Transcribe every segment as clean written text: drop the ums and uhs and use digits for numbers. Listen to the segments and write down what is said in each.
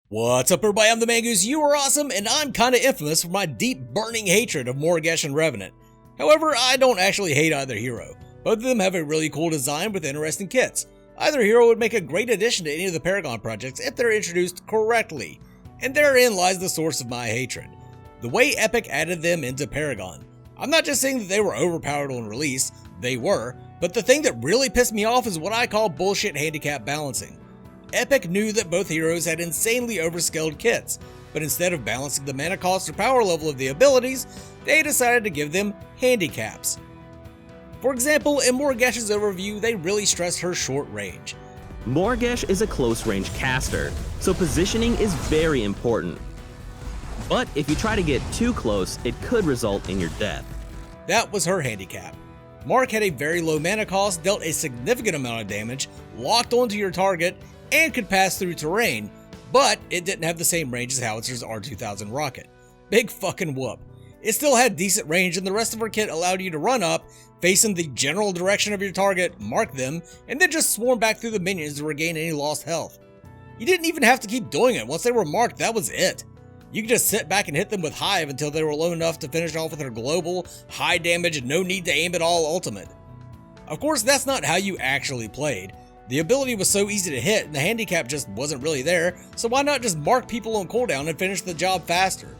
What's up everybody, I'm the Mangoose, you are awesome, and I'm kinda infamous for my deep burning hatred of Morigesh and Revenant. However, I don't actually hate either hero. Both of them have a really cool design with interesting kits. Either hero would make a great addition to any of the Paragon projects if they're introduced correctly. And therein lies the source of my hatred. The way Epic added them into Paragon. I'm not just saying that they were overpowered on release, they were, but the thing that really pissed me off is what I call bullshit handicap balancing. Epic knew that both heroes had insanely overskilled kits, but instead of balancing the mana cost or power level of the abilities, they decided to give them handicaps. For example, in Morigesh's overview, they really stressed her short range. Morigesh is a close range caster, so positioning is very important. But if you try to get too close, it could result in your death. That was her handicap. Mark had a very low mana cost, dealt a significant amount of damage, locked onto your target, and could pass through terrain, but it didn't have the same range as Howitzer's R2000 rocket. Big fucking whoop. It still had decent range, and the rest of her kit allowed you to run up, face in the general direction of your target, mark them, and then just swarm back through the minions to regain any lost health. You didn't even have to keep doing it. Once they were marked, that was it. You could just sit back and hit them with Hive until they were low enough to finish off with her global, high damage, no need to aim at all ultimate. Of course, that's not how you actually played. The ability was so easy to hit and the handicap just wasn't really there, so why not just mark people on cooldown and finish the job faster?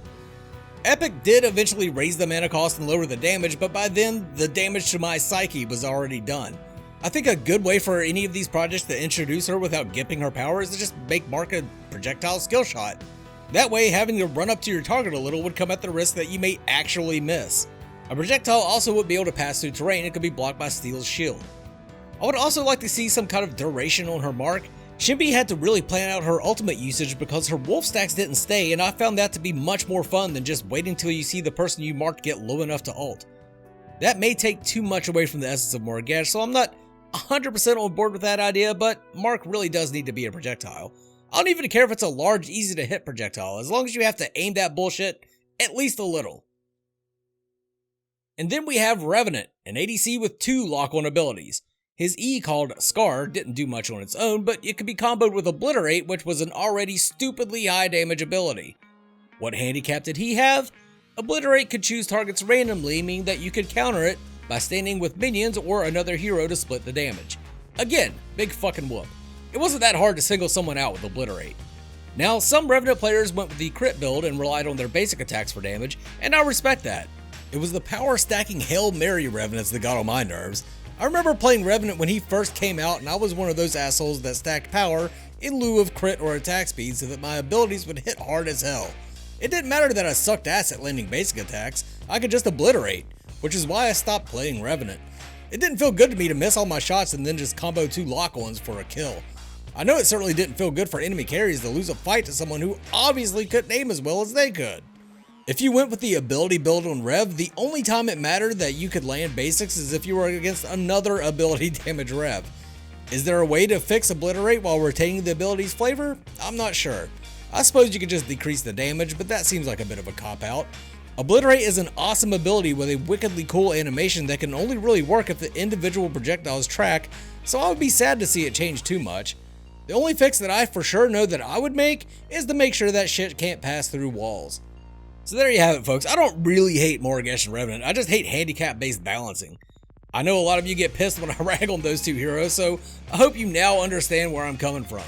Epic did eventually raise the mana cost and lower the damage, but by then, the damage to my psyche was already done. I think a good way for any of these projects to introduce her without gimping her power is to just make Mark a projectile skill shot. That way, having to run up to your target a little would come at the risk that you may actually miss. A projectile also would be able to pass through terrain and could be blocked by Steel's shield. I would also like to see some kind of duration on her mark. Shinbi had to really plan out her ultimate usage because her wolf stacks didn't stay, and I found that to be much more fun than just waiting till you see the person you marked get low enough to ult. That may take too much away from the essence of Morigesh, so I'm not 100% on board with that idea, but Mark really does need to be a projectile. I don't even care if it's a large, easy to hit projectile, as long as you have to aim that bullshit at least a little. And then we have Revenant, an ADC with 2 lock-on abilities. His E, called Scar, didn't do much on its own, but it could be comboed with Obliterate, which was an already stupidly high damage ability. What handicap did he have? Obliterate could choose targets randomly, meaning that you could counter it by standing with minions or another hero to split the damage. Again, big fucking whoop. It wasn't that hard to single someone out with Obliterate. Now, some Revenant players went with the crit build and relied on their basic attacks for damage, and I respect that. It was the power stacking Hail Mary Revenants that got on my nerves. I remember playing Revenant when he first came out, and I was one of those assholes that stacked power in lieu of crit or attack speed so that my abilities would hit hard as hell. It didn't matter that I sucked ass at landing basic attacks, I could just obliterate, which is why I stopped playing Revenant. It didn't feel good to me to miss all my shots and then just combo 2 lock-ons for a kill. I know it certainly didn't feel good for enemy carries to lose a fight to someone who obviously couldn't aim as well as they could. If you went with the ability build on Rev, the only time it mattered that you could land basics is if you were against another ability damage Rev. Is there a way to fix Obliterate while retaining the ability's flavor? I'm not sure. I suppose you could just decrease the damage, but that seems like a bit of a cop-out. Obliterate is an awesome ability with a wickedly cool animation that can only really work if the individual projectiles track, so I would be sad to see it change too much. The only fix that I for sure know that I would make is to make sure that shit can't pass through walls. So there you have it, folks. I don't really hate Morigesh and Revenant, I just hate handicap-based balancing. I know a lot of you get pissed when I rag on those 2 heroes, so I hope you now understand where I'm coming from.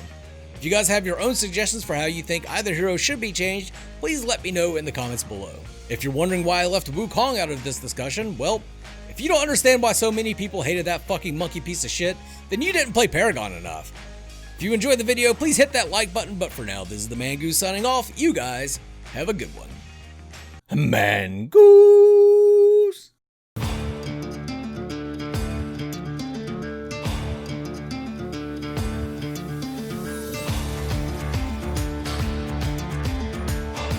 If you guys have your own suggestions for how you think either hero should be changed, please let me know in the comments below. If you're wondering why I left Wukong out of this discussion, well, if you don't understand why so many people hated that fucking monkey piece of shit, then you didn't play Paragon enough. If you enjoyed the video, please hit that like button, but for now, this is the Mangoose signing off. You guys have a good one. Mangoose!